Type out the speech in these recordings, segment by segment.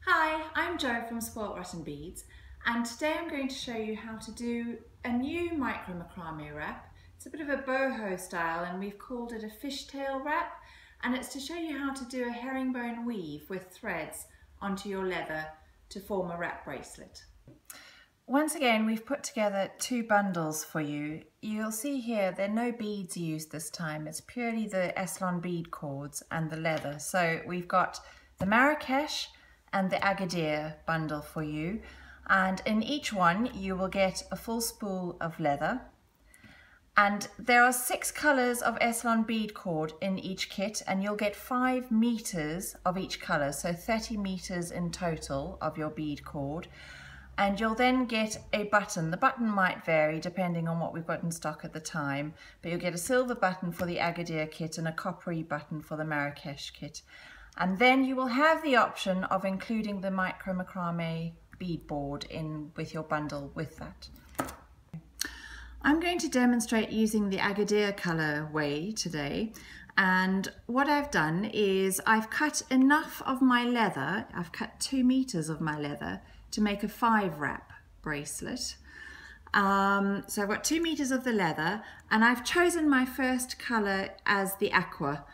Hi, I'm Jo from Spoilt Rotten Beads, and today I'm going to show you how to do a new micro macrame wrap. It's a bit of a boho style and we've called it a fishtail wrap, and it's to show you how to do a herringbone weave with threads onto your leather to form a wrap bracelet. Once again, we've put together two bundles for you. You'll see here there are no beads used this time. It's purely the Aslan bead cords and the leather. So we've got the Marrakesh and the Agadir bundle for you, and in each one you will get a full spool of leather, and there are 6 colours of Aslan bead cord in each kit, and you'll get 5 meters of each colour, so 30 meters in total of your bead cord. And you'll then get a button. The button might vary depending on what we've got in stock at the time, but you'll get a silver button for the Agadir kit and a coppery button for the Marrakesh kit. And then you will have the option of including the micro macrame beadboard in with your bundle with that. I'm going to demonstrate using the Agadir colorway today, and what I've done is I've cut enough of my leather, I've cut 2 meters of my leather to make a 5 wrap bracelet. So I've got 2 meters of the leather, and I've chosen my first color as the aqua.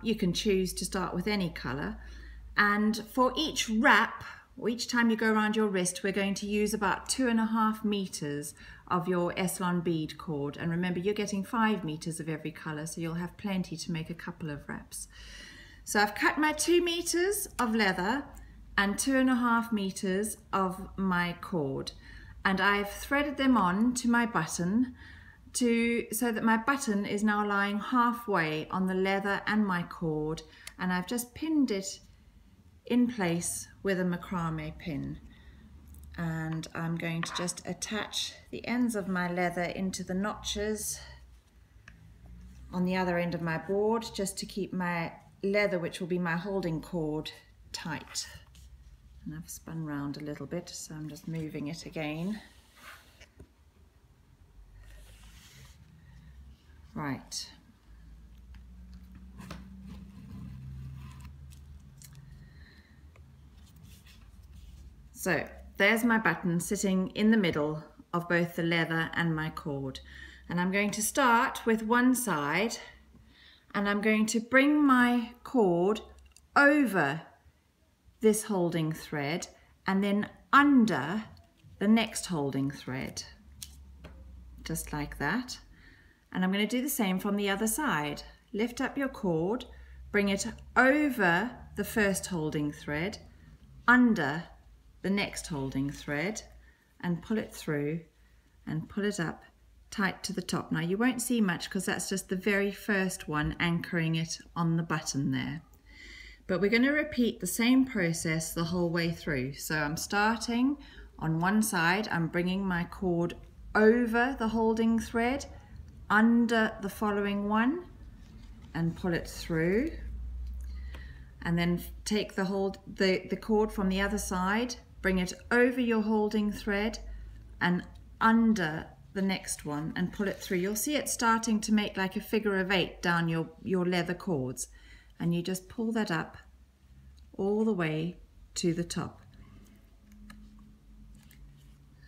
You can choose to start with any colour, and for each wrap, or each time you go around your wrist, we're going to use about 2.5 meters of your Aslan bead cord, and remember you're getting 5 meters of every colour, so you'll have plenty to make a couple of wraps. So I've cut my 2 meters of leather and 2.5 meters of my cord, and I've threaded them on to my button so that my button is now lying halfway on the leather and my cord, and I've just pinned it in place with a macrame pin, and I'm going to just attach the ends of my leather into the notches on the other end of my board, just to keep my leather, which will be my holding cord, tight. And I've spun round a little bit, so I'm just moving it again. Right. So there's my button sitting in the middle of both the leather and my cord. And I'm going to start with one side, and I'm going to bring my cord over this holding thread and then under the next holding thread, just like that. And I'm going to do the same from the other side. Lift up your cord, bring it over the first holding thread, under the next holding thread, and pull it through and pull it up tight to the top. Now you won't see much because that's just the very first one anchoring it on the button there. But we're going to repeat the same process the whole way through. So I'm starting on one side, I'm bringing my cord over the holding thread, under the following one, and pull it through, and then take the cord from the other side, bring it over your holding thread and under the next one and pull it through. You'll see it starting to make like a figure of 8 down your leather cords, and you just pull that up all the way to the top.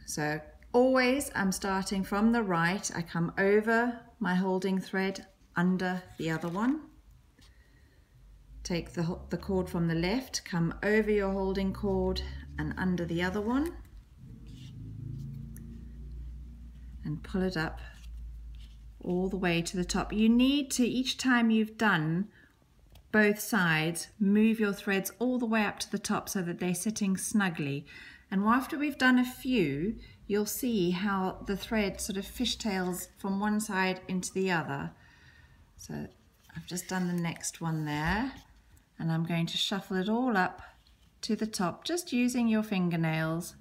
So always I'm starting from the right, I come over my holding thread, under the other one, take the cord from the left, come over your holding cord and under the other one, and pull it up all the way to the top. You need to, each time you've done both sides, move your threads all the way up to the top so that they're sitting snugly. And after we've done a few, you'll see how the thread sort of fishtails from one side into the other. So I've just done the next one there, and I'm going to shuffle it all up to the top, just using your fingernails.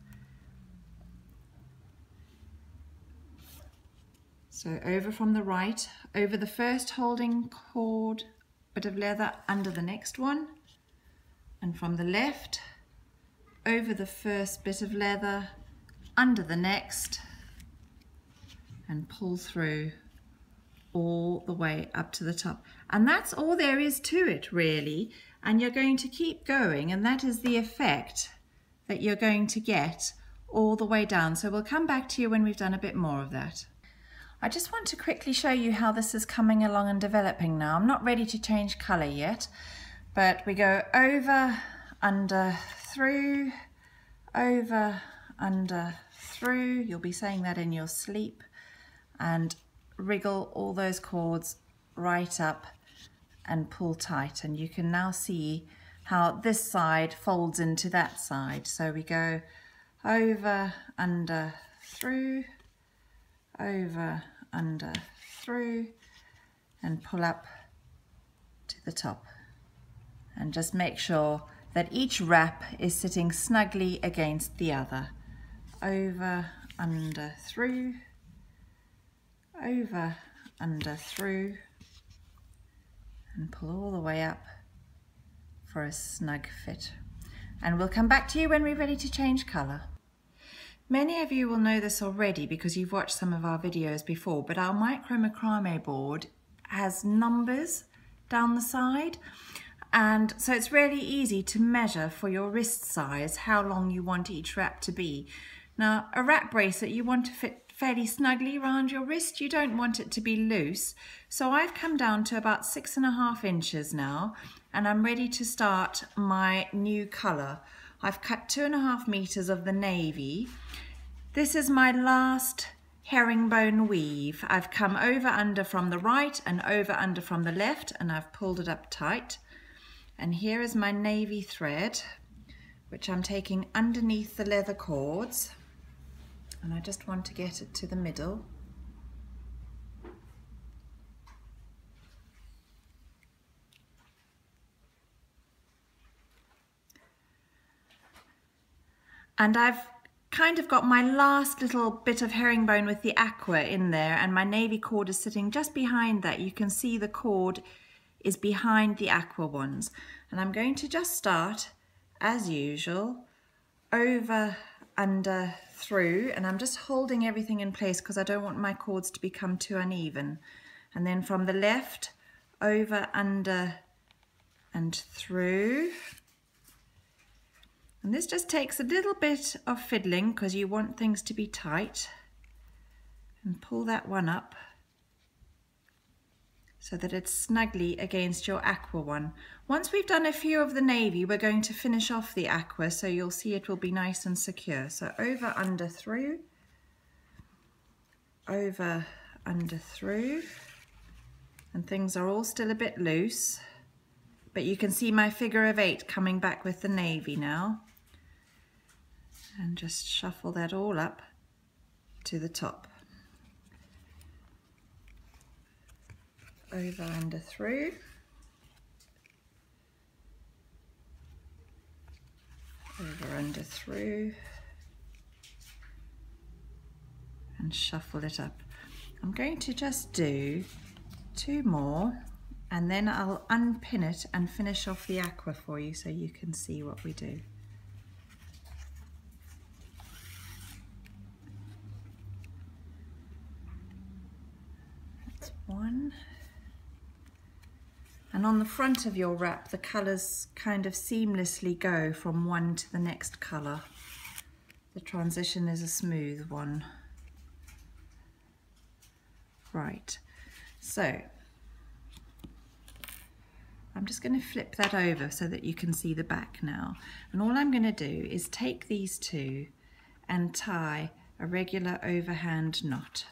So over from the right, over the first holding cord, bit of leather under the next one, and from the left, over the first bit of leather, under the next, and pull through all the way up to the top. And that's all there is to it, really. and you're going to keep going, and that is the effect that you're going to get all the way down. So we'll come back to you when we've done a bit more of that. I just want to quickly show you how this is coming along and developing now. I'm not ready to change colour yet, but we go over, under, through, over, under, through. You'll be saying that in your sleep, and wriggle all those cords right up and pull tight. And you can now see how this side folds into that side. So we go over, under, through, over, under, through, and pull up to the top. And just make sure that each wrap is sitting snugly against the other. Over, under, through, over, under, through, and pull all the way up for a snug fit. And we'll come back to you when we're ready to change colour. Many of you will know this already because you've watched some of our videos before, but our micro macrame board has numbers down the side, and so it's really easy to measure for your wrist size how long you want each wrap to be. Now, a wrap bracelet you want to fit fairly snugly around your wrist. You don't want it to be loose. So I've come down to about 6.5 inches now, and I'm ready to start my new colour. I've cut 2.5 meters of the navy. This is my last herringbone weave. I've come over under from the right and over under from the left, and I've pulled it up tight. And here is my navy thread, which I'm taking underneath the leather cords. And I just want to get it to the middle. And I've kind of got my last little bit of herringbone with the aqua in there, and my navy cord is sitting just behind that. You can see the cord is behind the aqua ones. And I'm going to just start, as usual, over, under, through, and I'm just holding everything in place because I don't want my cords to become too uneven. And then from the left, over, under, and through. And this just takes a little bit of fiddling because you want things to be tight. And pull that one up so that it's snugly against your aqua one. Once we've done a few of the navy, we're going to finish off the aqua, so you'll see it will be nice and secure. So over, under, through, over, under, through, and things are all still a bit loose, but you can see my figure of 8 coming back with the navy now. And just shuffle that all up to the top. Over, under, through. Over, under, through. And shuffle it up. I'm going to just do 2 more, and then I'll unpin it and finish off the aqua for you so you can see what we do. That's 1. And on the front of your wrap, the colours kind of seamlessly go from one to the next colour. The transition is a smooth one. Right, so I'm just going to flip that over so that you can see the back now. And all I'm going to do is take these 2 and tie a regular overhand knot.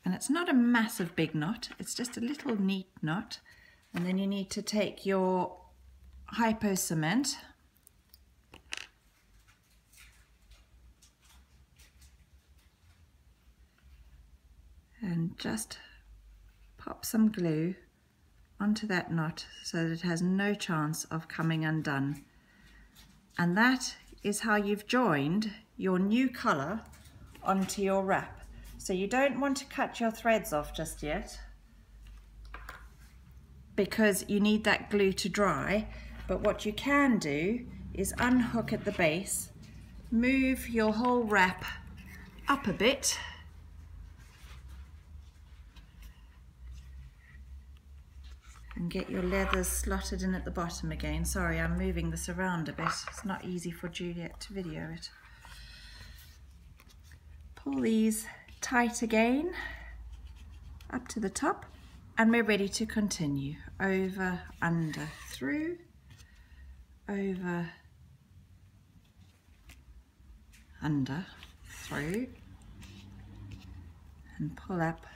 And it's not a massive big knot, it's just a little neat knot. And then you need to take your hypo cement and just pop some glue onto that knot so that it has no chance of coming undone. And that is how you've joined your new colour onto your wrap. So you don't want to cut your threads off just yet because you need that glue to dry. But what you can do is unhook at the base, move your whole wrap up a bit, And get your leathers slotted in at the bottom again. Sorry, I'm moving this around a bit. It's not easy for Juliet to video it. Pull these tight again, up to the top, and we're ready to continue. Over, under, through, over, under, through, and pull up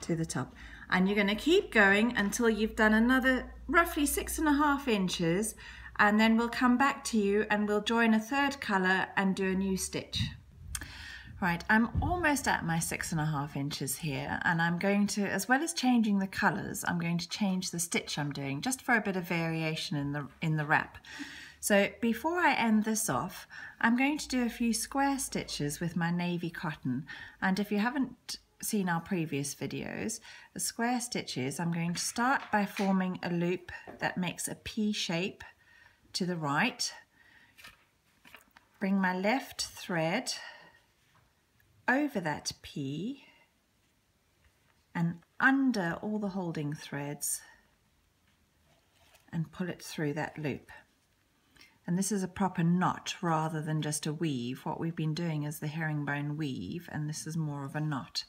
to the top. And you're going to keep going until you've done another roughly 6.5 inches, and then we'll come back to you and we'll join a third colour and do a new stitch. Right, I'm almost at my 6.5 inches here, and I'm going to, as well as changing the colours, I'm going to change the stitch I'm doing just for a bit of variation in the wrap. So before I end this off, I'm going to do a few square stitches with my navy cotton, and if you haven't seen our previous videos, the square stitches, I'm going to start by forming a loop that makes a P shape to the right, bring my left thread over that P and under all the holding threads and pull it through that loop. And this is a proper knot rather than just a weave. What we've been doing is the herringbone weave, and this is more of a knot.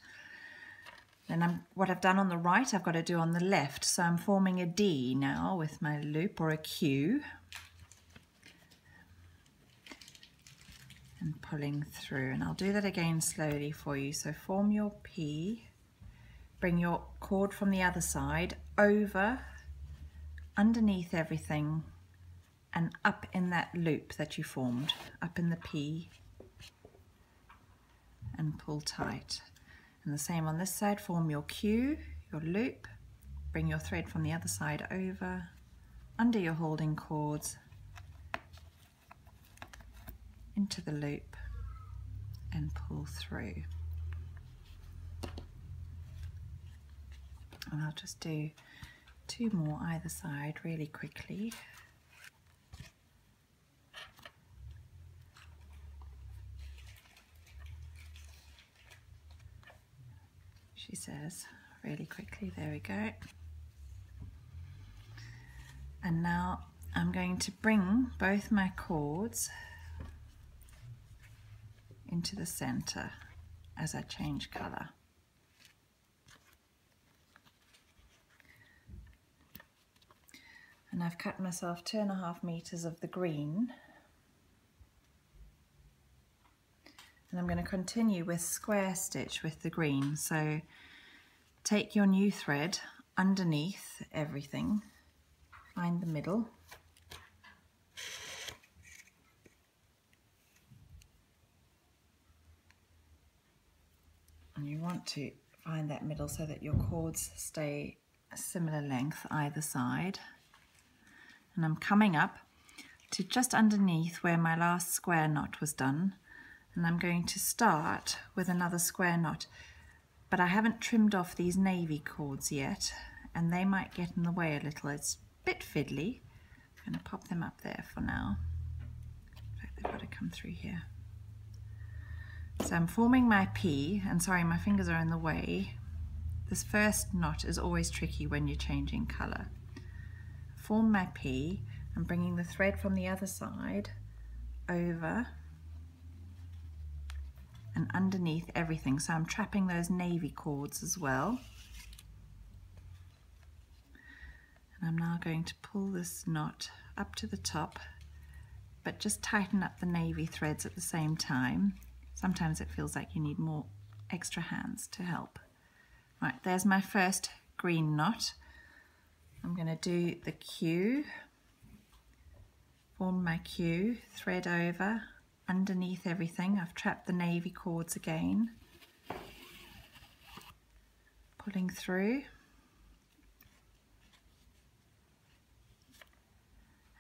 Then what I've done on the right, I've got to do on the left. So I'm forming a D now with my loop, or a Q, and pulling through. And I'll do that again slowly for you. So form your P, bring your cord from the other side over, underneath everything, and up in that loop that you formed, up in the P, and pull tight. And the same on this side, form your Q, your loop, bring your thread from the other side over, under your holding cords, into the loop, and pull through. And I'll just do 2 more either side really quickly. She says really quickly. There we go. And now I'm going to bring both my cords into the center as I change colour. And I've cut myself 2.5 meters of the green. And I'm going to continue with square stitch with the green. So take your new thread underneath everything, find the middle, and you want to find that middle so that your cords stay a similar length either side. And I'm coming up to just underneath where my last square knot was done. And I'm going to start with another square knot, but I haven't trimmed off these navy cords yet, and they might get in the way a little. It's a bit fiddly. I'm going to pop them up there for now. In fact, they've got to come through here. So I'm forming my P, and sorry, my fingers are in the way. This first knot is always tricky when you're changing colour. Form my P, I'm bringing the thread from the other side over and underneath everything, so I'm trapping those navy cords as well. And I'm now going to pull this knot up to the top, but just tighten up the navy threads at the same time. Sometimes it feels like you need more extra hands to help. Right, there's my first green knot. I'm going to do the Q, form my Q, thread over, underneath everything. I've trapped the navy cords again, pulling through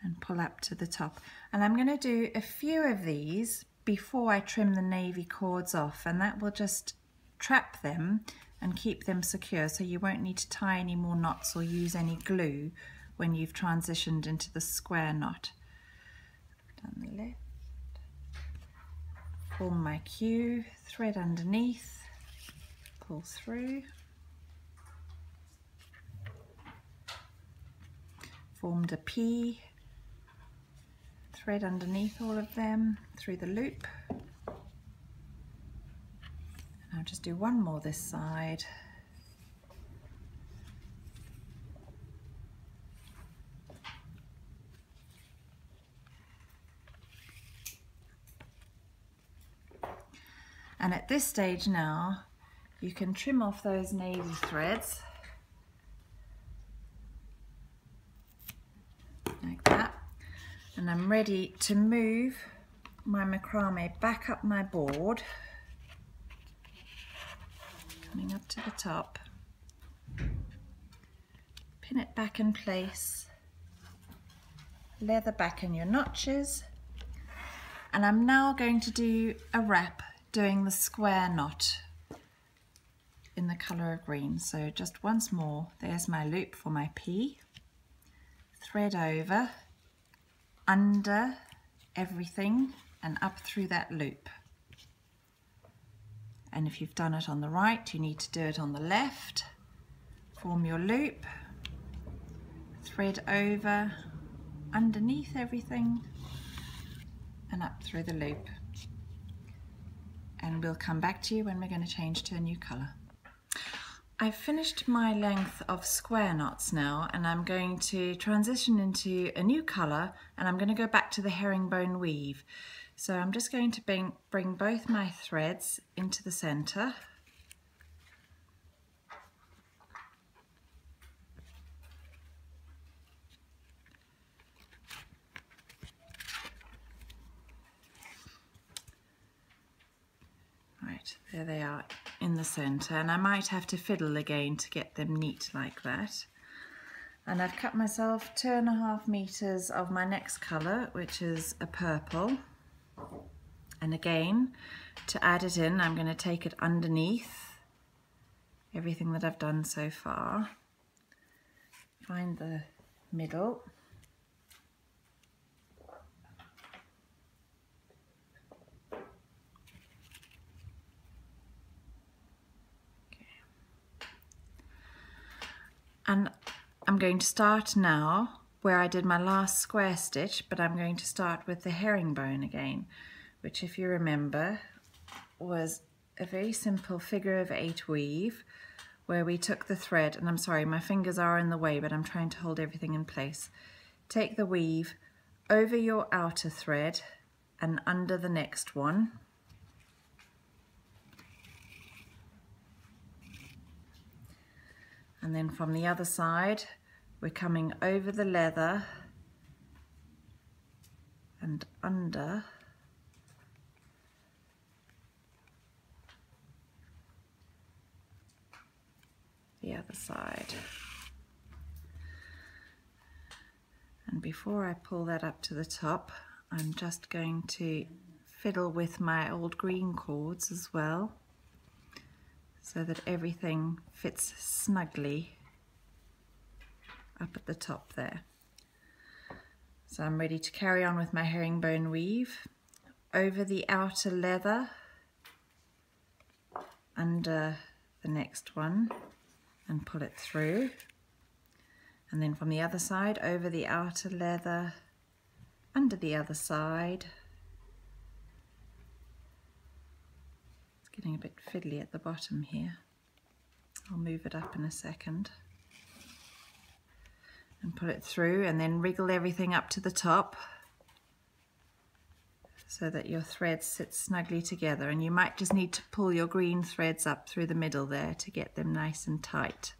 and pull up to the top. And I'm going to do a few of these before I trim the navy cords off, and that will just trap them and keep them secure, so you won't need to tie any more knots or use any glue when you've transitioned into the square knot. Down the left. Form my Q, thread underneath, pull through, formed a P, thread underneath all of them through the loop. I'll just do one more this side. And at this stage now, you can trim off those navy threads like that. And I'm ready to move my macrame back up my board, coming up to the top, pin it back in place, leather back in your notches, and I'm now going to do a wrap doing the square knot in the colour of green. So just once more, there's my loop for my P, thread over, under everything and up through that loop. And if you've done it on the right, you need to do it on the left. Form your loop, thread over, underneath everything and up through the loop. And we'll come back to you when we're going to change to a new colour. I've finished my length of square knots now, and I'm going to transition into a new colour, and I'm going to go back to the herringbone weave. So I'm just going to bring both my threads into the centre. Right, there they are in the centre, and I might have to fiddle again to get them neat like that. And I've cut myself 2.5 meters of my next colour, which is a purple. And again, to add it in, I'm going to take it underneath everything that I've done so far. Find the middle. And I'm going to start now where I did my last square stitch, but I'm going to start with the herringbone again, which, if you remember, was a very simple figure of 8 weave where we took the thread, and I'm sorry, my fingers are in the way, but I'm trying to hold everything in place. Take the weave over your outer thread and under the next one. And then from the other side, we're coming over the leather and under the other side. And before I pull that up to the top, I'm just going to fiddle with my old green cords as well, so that everything fits snugly up at the top there. So I'm ready to carry on with my herringbone weave over the outer leather, under the next one, and pull it through. And then from the other side, over the outer leather, under the other side. Getting a bit fiddly at the bottom here. I'll move it up in a second. And pull it through, and then wriggle everything up to the top so that your threads sit snugly together. And you might just need to pull your green threads up through the middle there to get them nice and tight.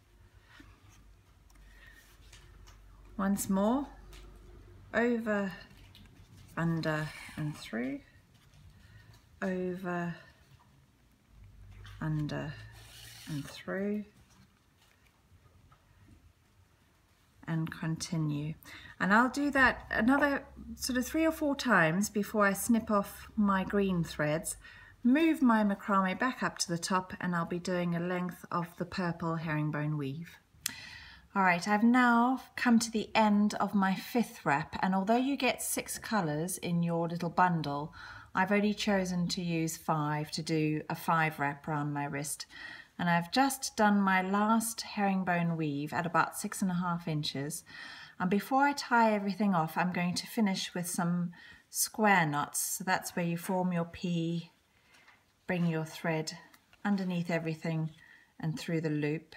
Once more, over, under and through, over, under and through, and continue. And I'll do that another sort of 3 or 4 times before I snip off my green threads, move my macrame back up to the top, and I'll be doing a length of the purple herringbone weave. All right, I've now come to the end of my 5th wrap, and although you get 6 colours in your little bundle, I've only chosen to use 5 to do a 5 wrap around my wrist. And I've just done my last herringbone weave at about 6.5 inches. And before I tie everything off, I'm going to finish with some square knots. So that's where you form your P, bring your thread underneath everything and through the loop.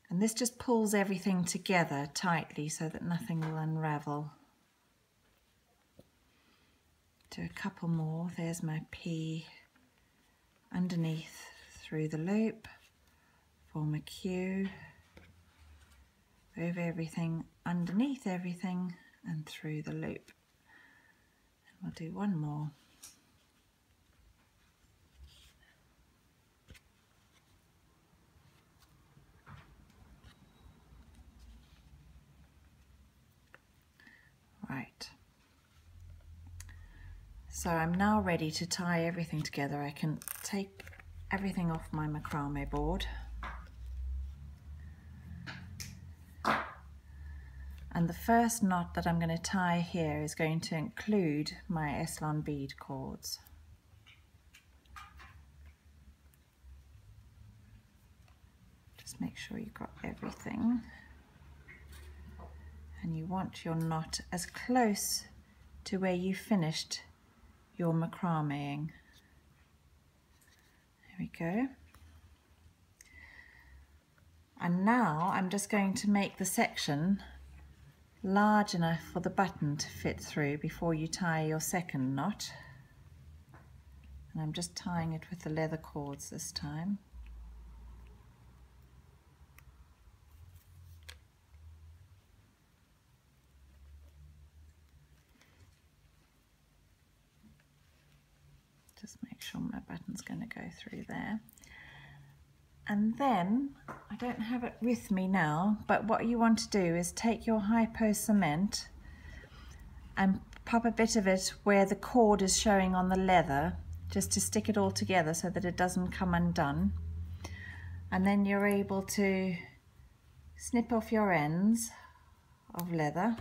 And this just pulls everything together tightly so that nothing will unravel. Do a couple more. There's my P, underneath through the loop, form a Q, over everything, underneath everything and through the loop. And we'll do one more. Right. So I'm now ready to tie everything together. I can take everything off my macrame board. And the first knot that I'm going to tie here is going to include my Eslon bead cords. Just make sure you've got everything. And you want your knot as close to where you finished your macrameing. There we go. And now I'm just going to make the section large enough for the button to fit through before you tie your second knot. And I'm just tying it with the leather cords this time. Just make sure my button's going to go through there. And then, I don't have it with me now, but what you want to do is take your hypo cement and pop a bit of it where the cord is showing on the leather, just to stick it all together so that it doesn't come undone. And then you're able to snip off your ends of leather.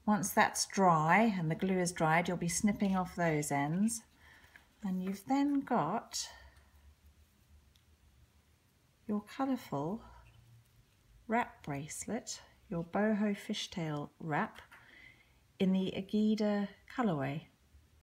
Once that's dry and the glue is dried, you'll be snipping off those ends. And you've then got your colourful wrap bracelet, your boho fishtail wrap in the Agida colourway.